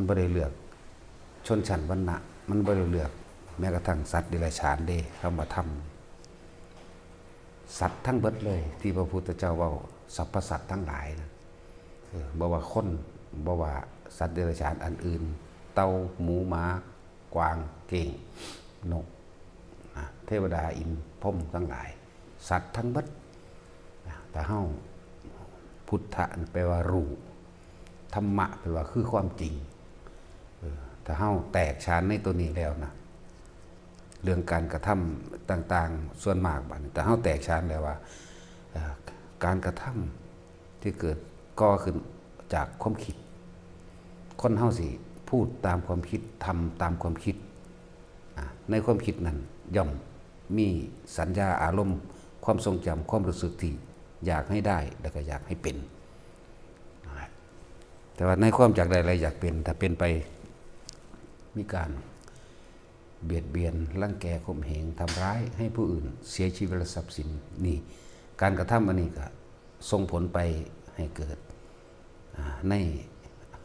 มันบ่ได้เลือกชนชั้นวรรณะมันบ่ได้เลือกแม้กระทั่งสัตว์เดรัจฉานเด้คำว่าธรรมสัตว์ทั้งเบิดเลยที่พระพุทธเจ้าเว้าสรรพสัตว์ทั้งหลายนะบ่ว่าคนบ่ว่าสัตว์เดรัจฉานอันอื่นเต่าหมูหมากวางเก่งนกเทวดาอินทร์พรหมทั้งหลายสัตว์ทั้งเบิดแต่เฮาพุทธะแปลว่ารู้ธรรมะแปลว่าคือความจริงถ้าเฮาแตกฉานในตัวนี้แล้วนะเรื่องการกระทำต่างๆส่วนมากบัดนี้แต่เฮาแตกฉานแล้วว่าการกระทำที่เกิดก่อขึ้นจากความคิดคนเฮาสิพูดตามความคิดทำตามความคิดในความคิดนั้นย่อมมีสัญญาอารมณ์ความทรงจำความรู้สึกที่อยากให้ได้แล้วก็อยากให้เป็นแต่ว่าในความอยากได้อะไรอยากเป็นถ้าเป็นไปมีการเบียดเบียนรังแกข่มเหงทำร้ายให้ผู้อื่นเสียชีวิตและทรัพย์สินนี่การกระทำอันนี้ก็ส่งผลไปให้เกิดใน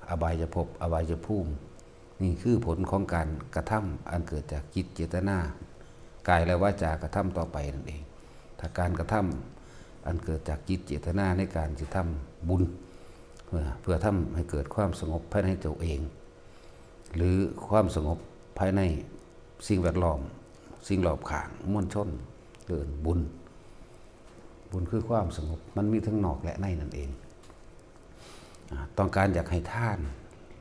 อบายภพอบายภูมินี่คือผลของการกระทำอันเกิดจากจิตเจตนากายและวาจากระทำต่อไปนั่นเองถ้าการกระทำอันเกิดจากจิตเจตนาในการจะทำบุญเพื่อทำให้เกิดความสงบภายในตัวเองหรือความสงบภายในสิ่งแวดล้อมสิ่งรอบข้างมวลชนเกิดบุญคือความสงบมันมีทั้งนอกและในนั่นเองต้องการอยากให้ท่าน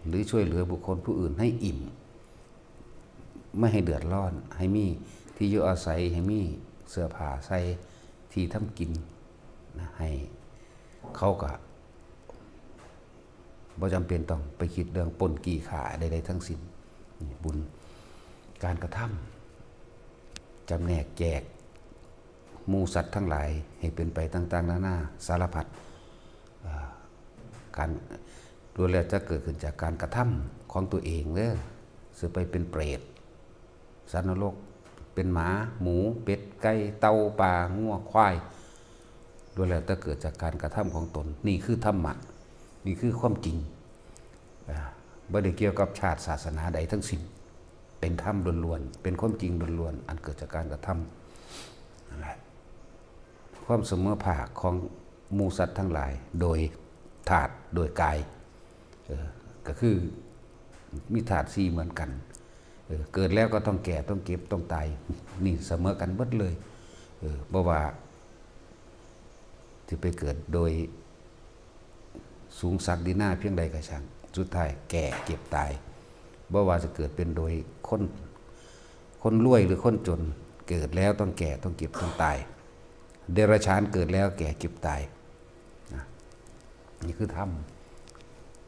หรือช่วยเหลือบุคคลผู้อื่นให้อิ่มไม่ให้เดือดร้อนให้มีที่อยู่อาศัยให้มีเสื้อผ้าใส่ที่ทำกินนะให้เขาก็บ่จำเป็นต้องไปคิดเรื่องปนกี่ขาใดๆทั้งสิ้นบุญการกระทำจำแนกแจกหมู่สัตว์ทั้งหลายให้เป็นไปต่างๆนานาสารพัดการดูแลจะเกิดขึ้นจากการกระทำของตัวเองเด้อสืบไปเป็นเปรตสัตว์นรกเป็นหมาหมูเป็ดไก่เต่าปลางัวควายดูแลจะเกิดจากการกระทำของตนนี่คือธรรมะนี่คือความจริงบ่ได้เกี่ยวกับชาติศาสนาใดทั้งสิ้นเป็นธรรมล้วนๆเป็นความจริงล้วนๆอันเกิดจากการกระทำนั่นแหละความเสมอภาคของหมู่สัตว์ทั้งหลายโดยธาตุโดยกายก็คือมีธาตุ4เหมือนกันเกิดแล้วก็ต้องแก่ต้องเก็บต้องตายนี่เสมอกันเบิดเลยบ่ว่าที่ไปเกิดโดยสูงสักดีหน้าเพียงใดก็ช่างสุดท้ายแก่เก็บตายบ่ว่าจะเกิดเป็นโดยคนรวยหรือคนจนเกิดแล้วต้องแก่ต้องเก็บต้องตายเดรัจฉานเกิดแล้วแก่เก็บตายนี่คือธรรม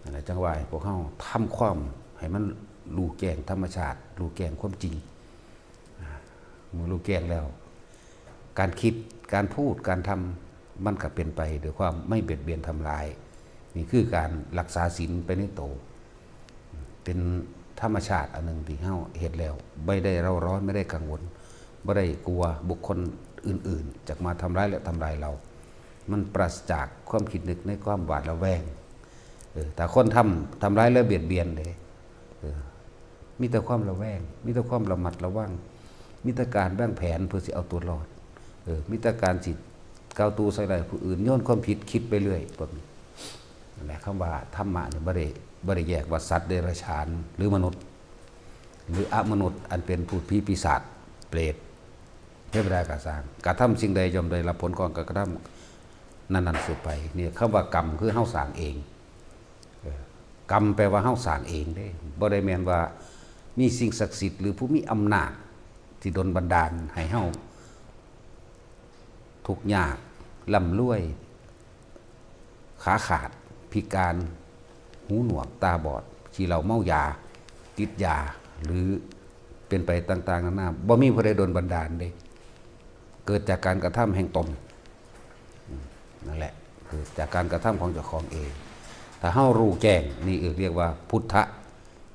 อะไรจังหวะพวกเขาทำความให้มันรู้แจ้งธรรมชาติรู้แจ้งความจริงเมื่อรู้แจ้งแล้วการคิดการพูดการทำมันก็เป็นไปด้วยความไม่เบียดเบียนทำลายนี่คือการรักษาศีลไปในโตเป็นธรรมชาติอันหนึ่งที่เฮาเฮ็ดแล้วไม่ได้เร่าร้อนไม่ได้กังวลไม่ได้กลัวบุคคลอื่นๆจากมาทำร้ายและทำลายเรามันปราศจากความคิดนึกในความหวาดระแวงแต่คนทำร้ายและเบียดเบียนเลยมีแต่ความระแวงมีแต่ความระมัดระวังมีแต่การแบ่งแผนเพื่อสิเอาตัวรอดมีแต่การจิตก้าวตูใส่ไรผู้อื่นโยนความผิดคิดไปเรื่อยพวกนี้นั่นแหละคำว่าธรรมะเนี่ยบ่ได้แยกว่าสัตว์เดรัจฉานหรือมนุษย์หรืออมนุษย์อันเป็นผู้ปีศาจเปรตเทวดากาสร้างกระทำสิ่งใดย่อมได้รับผลของการกระทำนั่นสืบไปเนี่ยคำว่ากรรมคือเฮาสร้างเองกรรมแปลว่าเฮาสร้างเองได้บ่ได้แม่นว่ามีสิ่งศักดิ์สิทธิ์หรือผู้มีอำนาจที่ดลบันดาลให้เฮาทุกข์ยากร่ำรวยขาขาดพิการหูหนวกตาบอดที่เราเมายาติดยาหรือเป็นไปต่างๆนานาบ่มีผู้ใดดลบันดาลเด้เกิดจากการกระทำแห่งตนนั่นแหละเกิดจากการกระทำของเจ้าของเองถ้าเฮารู้แจ้งนี่เรียกว่าพุทธะ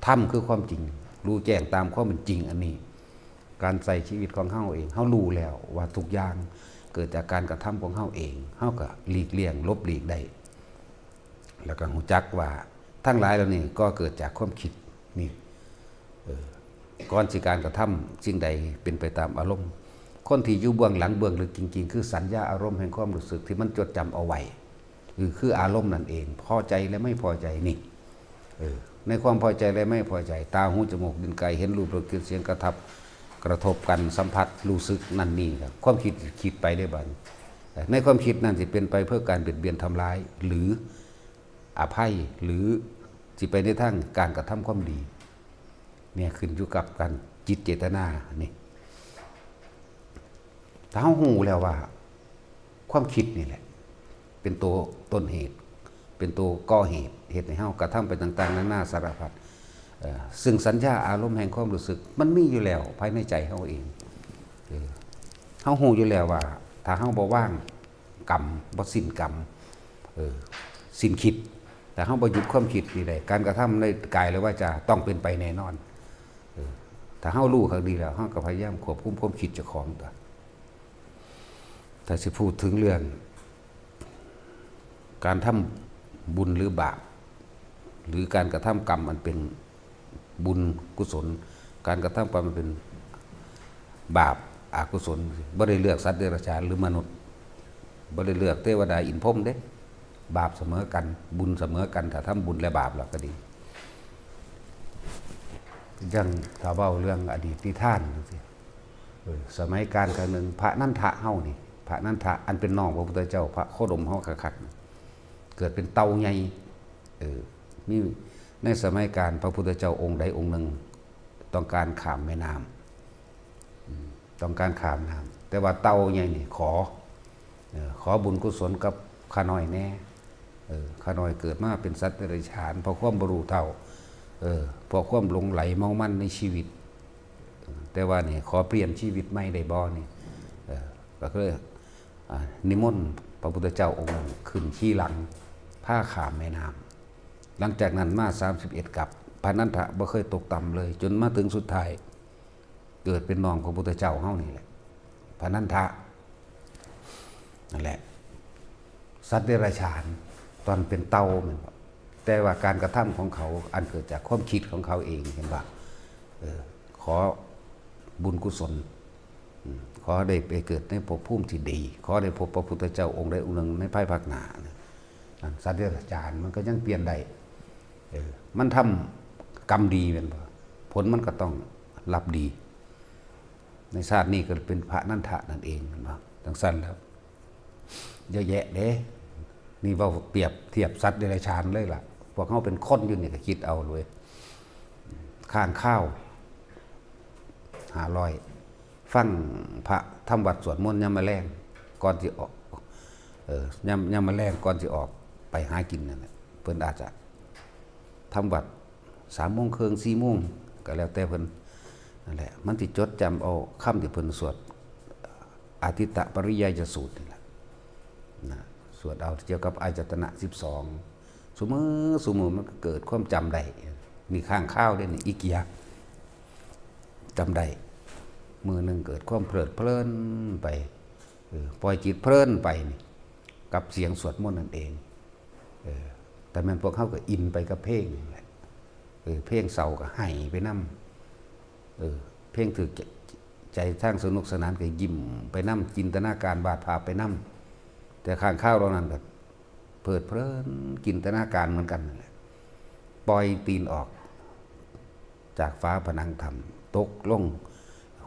ธรรมคือความจริงรู้แจ้งตามความเป็นจริงอันนี้การใส่ชีวิตของเฮาเองเฮารู้แล้วว่าทุกอย่างเกิดจากการกระทำของเฮาเองเฮาก็หลีกเลี่ยงลบหลีกได้แล้วก็รู้จักว่าทั้งหลายแล้วนี่ก็เกิดจากความคิด นี่ก่อนสิการกระทำสิ่งใดเป็นไปตามอารมณ์คนที่อยู่เบื้องหลังเบื้องลึกจริงๆคือสัญญาอารมณ์แห่งความรู้สึกที่มันจดจำเอาไว้คืออารมณ์นั่นเองพอใจและไม่พอใจนี่ในความพอใจและไม่พอใจตาหูจมูกลิ้นกายเห็นรูปรสกลิ่นเสียงกระทบกันสัมผัสรู้สึกนั่นนี่ครับความคิดไปได้บ้างในความคิดนั่นสิเป็นไปเพื่อการเบียดเบียนทำร้ายหรืออภัยหรือสิไปในทางการกระทำความดีเนี่ยขึ้นอยู่กับการจิตเจตนานี่ถ้าเราหูแล้วว่าความคิดนี่แหละเป็นตัวต้นเหตุเป็นตัวก่อเหตุให้เฮากระทำไปต่างๆนานาสารพัดซึ่งสัญญาอารมณ์แห่งความรู้สึกมันมีอยู่แล้วภายในใจเฮาเองเฮาหูอยู่แล้วว่าถ้าเฮาบ่ว่างกรรมบ่สิ้นกรรมสิ้นคิดแต่เฮาบ่หยุดความคิดนี่ได้การกระทำในกายและวาจาต้องเป็นไปแน่นอนถ้าเฮารู้ข้างดีแล้วเฮาก็พยายามควบคุมความคิดเจ้าของตัวถ้าสิพูดถึงเรื่องการทำบุญหรือบาปหรือการกระทำกรรมมันเป็นบุญกุศลการกระทำกรรมมันเป็นบาปอกุศลบ่ได้เลือกสัตว์เดรัจฉานหรือมนุษย์บ่ได้เลือกเทวดาอินพรหมเด้บาปเสมอกันบุญเสมอกันถ้าทำบุญและบาปแล้วก็ดียังถ้าเว้าเรื่องอดีตนิทานสิสมัยการครั้งหนึ่งพระนันทะเฮานี่พระนันทะอันเป็นน้องพระพุทธเจ้าพระโคดมเฮาคักๆเกิดเป็นเต่าใหญ่มีในสมัยการพระพุทธเจ้าองค์ใดองค์หนึ่งต้องการข้ามแม่น้ำต้องการข้ามน้ำแต่ว่าเต่าใหญ่นี่ขอบุญกุศลกับข้าน้อยแน่ข้าน้อยเกิดมาเป็นสัตว์เดรัจฉานเพราะความบ่รู้เท่าเพราะความหลงไหลเมามันในชีวิตแต่ว่านี่ขอเปลี่ยนชีวิตใหม่ได้บ่นี่ก็เลยนิมนต์พระพุทธเจ้าองค์ขึ้นขี่หลังผ้าขามแม่น้ำหลังจากนั้นมา31กับพระนันทะบ่เคยตกต่ำเลยจนมาถึงสุดท้ายเกิดเป็นน้องพระพุทธเจ้าเฮานี่แหละพระนันทะนั่นแหละสัตว์เดรัจฉานตอนเป็นเต่าเหมือนแต่ว่าการกระทำของเขาอันเกิดจากความคิดของเขาเองเห็นป่ะขอบุญกุศลขอได้ไปเกิดในภพภูมิที่ดีขอได้พบพระพุทธเจ้าองค์ใดองค์หนึ่งในภายภาคหน้าสัตว์เดรัจฉานมันก็ยังเปลี่ยนได้มันทำกรรมดีเป็นผลมันก็ต้องรับดีในชาตินี้ก็เป็นพระนันทะนั่นเองเห็นป่ะทั้งสั้นแล้วเยอะแยะเด้นี่ว่าเปรียบเทียบสัตว์เดรัจฉานเลยล่ะพวกเขาเป็นคนอยู่นี่ก็คิดเอาเลยข้างข้าว500ฟังพระทำวัดสวดมนต์ยามมื้อแลงก่อนสิออกยามมื้อแลงก่อนสิออกไปหากินนั่นแหละเพิ่นอาจจะทำวัด3:30 น 4 โมงก็แล้วแต่เพิ่นนั่นแหละมันสิจดจำเอาคำที่เพิ่นสวดอาทิตตปริยายสูตรนี่แหละนะสวดเอาเกี่ยวกับอายตนะ12ซุมื้อมันก็เกิดความจำได้มีข้างข้าวด้วยนี่อีกอย่างจำได้มือหนึ่งเกิดความเพลิดเพลินไปปล่อยจิตเพลินไปนี่กับเสียงสวดมนต์นั่นเองแต่มันพวกเขาก็อินไปกับเพลงแหละเพลงเศร้าก็ให้ไปนำเพลงถือใจทั้งสนุกสนานก็ยิ้มไปนำจินตนาการวาดภาพไปนำแต่ข้างข้าวเรานั้นก็เพลิดเพลินจินตนาการเหมือนกันนั่นแหละปล่อยตีนออกจากฟ้าผนังถ้ำตกลง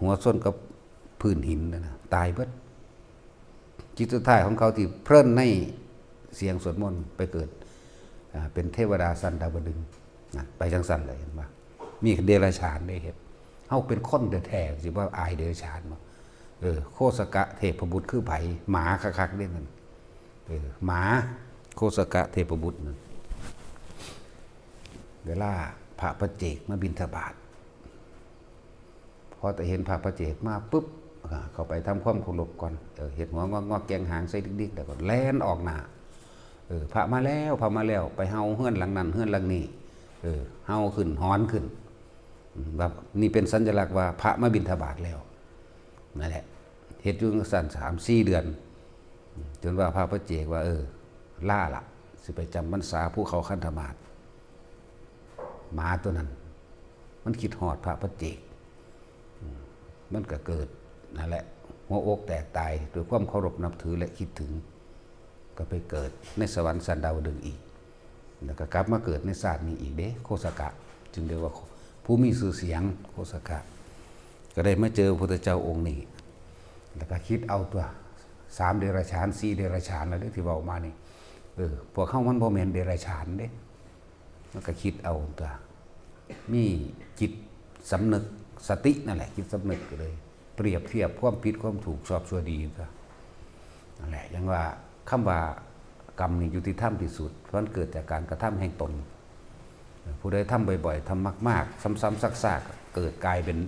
หัวส้นกับพื้นหินนะตายเบิดจิตสุดท้ายของเขาที่เพลินในเสียงสวดมนต์ไปเกิดเป็นเทวดาสันดาวดึงไปจังสันเลยเห็นปะมีเดรัจฉานได้เห็นเขาเป็นคนแท้ๆสิว่าอายเดรัจฉานมาโคสกะเทพบุตรคือไผหมาคักๆเด้นั่นหมาโคสกะเทพบุตรนั่นเวลาพระปัจเจกมาบิณฑบาตพอแต่เห็นพระปัจเจกมาปุ๊บเข้าไปทำความเคารพก่อนเห็นหัวงอกแกงหางใส่ดิกๆแล้วก็แล่นออกหน้าพระมาแล้วไปเฮาเฮือนหลังนั้นเฮือนหลังนี้เฮาขึ้นฮ้อนขึ้นแบบนี่เป็นสัญลักษณ์ว่าพระมาบิณฑบาตแล้วนั่นแหละเฮ็ดอยู่สั้น3-4 เดือนจนว่าพระปัจเจกว่าล่าละสิไปจำพรรษาภูเขาคันธมาศหมาตัวนั้น มันคิดฮอดพระปัจเจกมันก็เกิดนั่นแหละหัวอกแตกตายด้วยความเคารพนับถือและคิดถึงก็ไปเกิดในสวรรค์สันดาวดึงส์อีกแล้วก็กลับมาเกิดในศาสตร์นี้อีกเด้โคสกะจึงเรียกว่าผู้มีชื่อเสียงโคสกะก็ได้มาเจอพระพุทธเจ้าองค์นี้แล้วก็คิดเอาตัว3เดรัจฉาน4เดรัจฉานแล้วที่เว้ามานี่พวกเขามันบ่แม่นเดรัจฉานเด้มันก็คิดเอาตัวมีจิตสำนึกสตินั่นแหละจิตสำนึกก็เลยเปรียบเทียบความผิดความถูกชอบชั่วดีก็นั่นแหละอย่างว่าคำว่ากรรมนี่ยุติธรรมที่สุดเพราะมันเกิดจากการกระทำแห่งตนผู้ใดทำบ่อยๆทำมากๆซ้ำๆซากๆเกิดกลายเป็น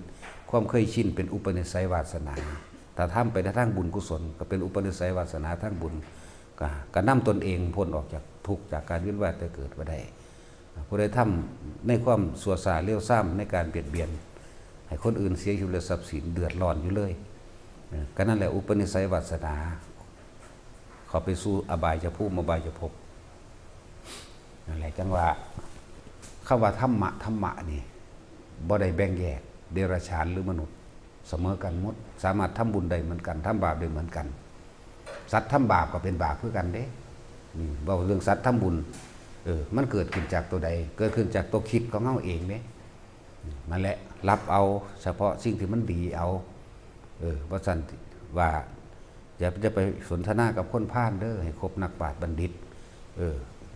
ความเคยชินเป็นอุปนิสัยวาสนาถ้าทำไปในทางบุญกุศลก็เป็นอุปนิสัยวาสนาทางบุญก็นำตนเองพ้นออกจากทุกข์จากการเวียนว่ายตายเกิดมาได้ผู้ใดทำในความสัวสาเลี้ยวซ้ำในการเบียดเบียนให้คนอื่นเสียชีวิตและทรัพย์สินเดือดร้อนอยู่เลยก็นั่นแหละอุปนิสัยวาสนาเขาไปสู่อบายจะพูดอบายจะพบนั่นแหละจังว่าคำว่าธรรมะนี่บ่ได้แบ่งแยกเดรัจฉานหรือมนุษย์เสมอกันหมดสามารถทำบุญได้เหมือนกันทำบาปได้เหมือนกันสัตว์ทำบาปก็เป็นบาปเพื่อกันเด้นี่เว้าเรื่องสัตว์ทำบุญมันเกิดขึ้นจากตัวใดเกิดขึ้นจากตัวคิดของเราเองเด้นั่นแหละรับเอาเฉพาะสิ่งที่มันดีเอาว่าซั่นว่าอย่าไปสนทนากับคนพาลเด้อให้คบนักปราชญ์บัณฑิต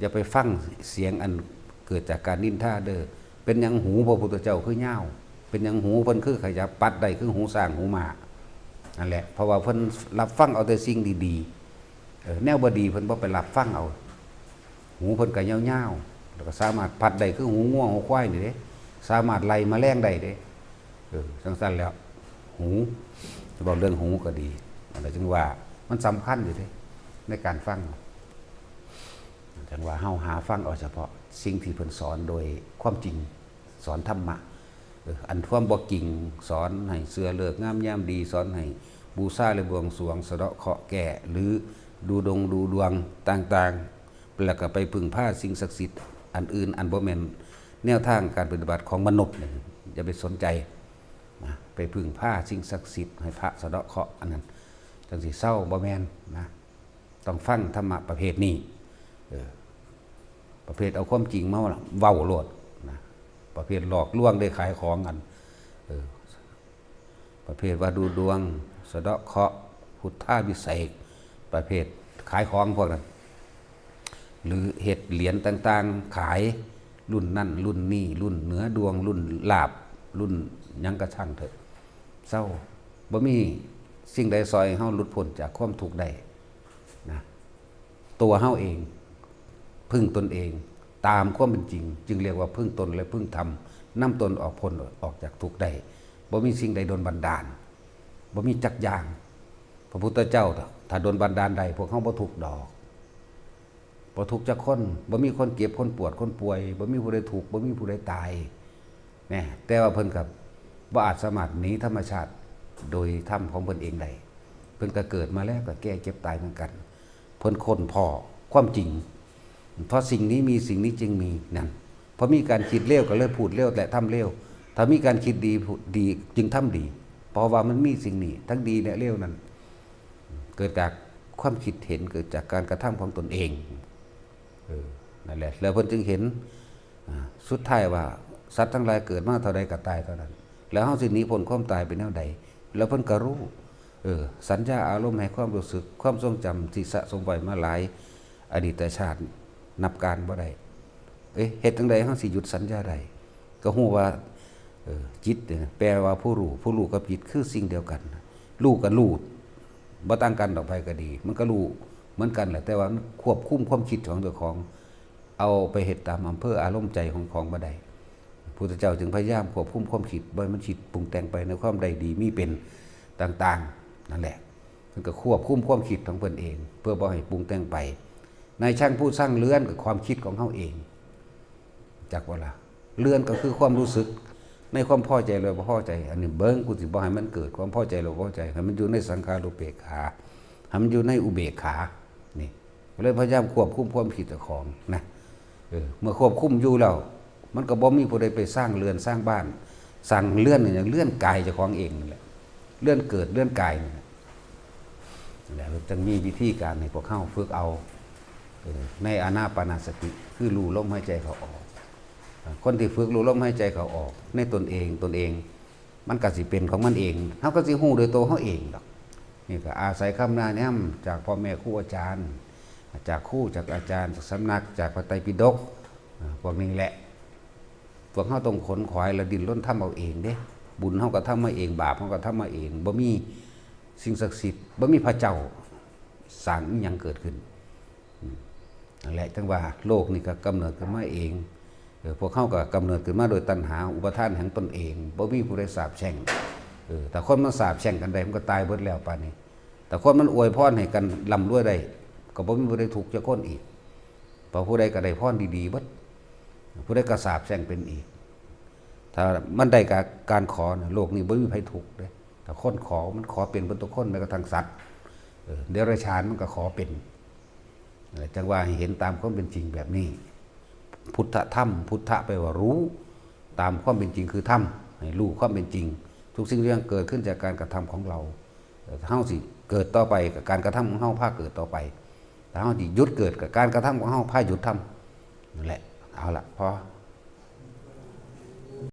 อย่าไปฟังเสียงอันเกิดจากการนินทาเด้อเป็นหยังหูพระพุทธเจ้าคือเหย้าเป็นหยังหูเพิ่นคือขยับปัดได้คือหูสร้างหูมานั่นแหละเพราะว่าเพิ่นรับฟังเอาแต่สิ่งดีๆแนวบ่ดีเพิ่นบ่ไปรับฟังเอาหูเพิ่นก็ยาวๆแล้วก็สามารถปัดได้คือหูง่วงหูควายนี่เด้สามารถไล่แมลงได้เด้จังซั่นแล้วหูบอกเรื่องหูก็ดีอะไรจึงว่ามันสำคัญอยู่ที่ในการฟังจังว่าเฮาหาฟังเอาเฉพาะสิ่งที่เพิ่นสอนโดยความจริงสอนธรรมะอันความบ่จริงสอนให้เสื้อเลิกงามยามดีสอนให้บูชาหรือบวงสรวงสะเดาะเคราะห์แก่หรือดูดวงต่างๆแล้วก็ไปพึ่งพาสิ่งศักดิ์สิทธิ์อันอื่นอันบ่แม่นแนวทางการปฏิบัติของมนุษย์อย่าไปสนใจไปพึ่งพาสิ่งศักดิ์สิทธิ์ให้พระสะเดาะเคราะห์อันนั้นจังสิเศร้าบ่แม่นนะต้องฟังธรรมะประเภทนี้ประเภทเอาความจริงมาเว้าโลดนะประเภทหลอกลวงได้ขายของกันประเภทว่าดูดวงสะเดาะเคราะห์พุทธาวิเศษประเภทขายของพวกนั้นหรือเฮ็ดเหรียญต่างๆขายรุ่นนั่นรุ่นนี้รุ่นเหนือดวงรุ่นลาภรุ่นหยังกระช่างเถอะเศร้าบ่มีสิ่งใดซอยเฮาหลุดพ้นจากความทุกข์ได้นะตัวเฮาเองพึ่งตนเองตามความเป็นจริงจึงเรียกว่าพึ่งตนและพึ่งธรรมนำตนออกพ้นออกจากทุกข์ได้บ่มีสิ่งใดโดนบันดาลบ่มีจักอย่างพระพุทธเจ้าถ้าโดนบันดาลใดพวกเฮาบ่ทุกข์ดอกบ่ทุกข์จักคนบ่มีคนเจ็บคนปวดคนป่วยบ่มีผู้ใดทุกข์บ่มีผู้ใดตายแน่แต่ว่าเพิ่นก็บ่อาจสามารถหนีธรรมชาติโดยธรรมของเพิ่นเองได้เพิ่นก็เกิดมาแล้วก็แก่เจ็บตายเหมือนกันเพิ่นค้นพอความจริงเพราะสิ่งนี้มีสิ่งนี้จึงมีนั่นเพราะมีการคิดเลวก็เลยพูดเลวและทำเลวถ้ามีการคิดดีพูดดีจึงทำดีเพราะว่ามันมีสิ่งนี้ทั้งดีและเลวนั้นเกิดจากความคิดเห็นเกิดจากการกระทำของตนเองนั่นแหละแล้วเพิ่นจึงเห็นสุดท้ายว่าสัตว์ทั้งหลายเกิดมาเท่าใดก็ตายเท่านั้นแล้วเฮาสิหนีพ้นความตายไปแนวใดแล้วเพิ่นก็รู้สัญญาอารมณ์ให้ความรู้สึกความทรงจำที่สะสมไว้มาหลายอดีตชาตินับการบ่ได้เฮ็ดจังได๋เฮาสิหยุดสัญญาได้ก็ฮู้ว่าจิตแปลว่าผู้รู้กับจิตคือสิ่งเดียวกันรู้กับรู้บ่ต่างกันดอกไปก็ดีมันก็รู้เหมือนกันแหละแต่ว่าควบคุมความคิดของเจ้าของเอาไปเฮ็ดตามอำเภออารมณ์ใจของบ่ได้พุทธเจ้าจึงพยายามควบคุมความคิดบ่ให้มันคิดปรุงแต่งไปในความใดดีมีเป็นต่างๆนั่นแหละเพิ่นก็ควบคุมความคิดของเพิ่นเองเพื่อบ่ให้ปรุงแต่งไปในช่างผู้สร้างเรือนกับความคิดของเฮาเองจักว่าล่ะเรือนก็คือความรู้สึกในความพอใจหรือบ่พอใจอันนี้เบิ่งกูสิบ่ให้มันเกิดความพอใจหรือบ่พอใจให้มันอยู่ในสังขารุปเบกขาให้มันอยู่ในอุเบกขานี่เลยพยายามควบคุมความคิดเจ้าของนะเมื่อควบคุมอยู่แล้ว มันก็บ่มีผู้ใดไปสร้างเรือนสร้างบ้านสร้างเรือนอย่างเรือนกายเจ้าของเองนั่นแหละเรือนเกิดเรือนกายนี่แหละแล้วจึงมีวิธีการให้พวกเฮาฝึกเอาในอานาปานสติคือรู้ลมหายใจเขาออกคนที่ฝึกรู้ลมหายใจเขาออกในตนเองมันก็สิเป็นของมันเองเฮาก็สิฮู้โดยตัวเฮาเองดอกนี่ก็อาศัยคำแนะนำจากพ่อแม่ครูอาจารย์จากครูจากอาจารย์จากสำนักจากพระไตรปิฎกพวกนี้แหละพวกเฮาต้องขนขวายและดิ้นรนทำเอาเองเด้บุญเฮาก็ทำมาเองบาปเฮาก็ทำมาเองบ่มีสิ่งศักดิ์สิทธิ์บ่มีพระเจ้าสร้างอิหยังเกิดขึ้นนั่นแหละจังว่าโลกนี่ก็กำเนิดขึ้นมาเองพวกเขาก็กำเนิดขึ้นมาโดยตัณหาอุปทานแห่งตนเองบ่มีผู้ใดสาปแช่งแต่คนมันสาปแช่งกันได้มันก็ตายเบิดแล้วป่านนี้แต่คนมันอวยพรให้กันร่ำรวยได้ก็บ่มีผู้ใดถูกจะคนอีกเพราะผู้ใดก็ได้พรดีๆเบิดผู้ใดก็สาปแช่งเป็นอีกถ้ามันได้การขอโลกนี้บ่มีใครถูกเด้แต่คนขอมันขอเป็นเบิดทุกคนแม้กระทั่งสัตว์เดรัจฉานมันก็ขอเป็นจังว่าให้เห็นตามความเป็นจริงแบบนี้พุทธธรรมพุทธะแปลว่ารู้ตามความเป็นจริงคือธรรมให้รู้ความเป็นจริงทุกสิ่งทุกอย่างเกิดขึ้นจากการกระทำของเราเฮาสิเกิดต่อไปกับการกระทำของเฮาพาเกิดต่อไปแต่เฮาสิหยุดเกิดกับการกระทำของเฮาพาหยุดทำนั่นแหละเอาละพอ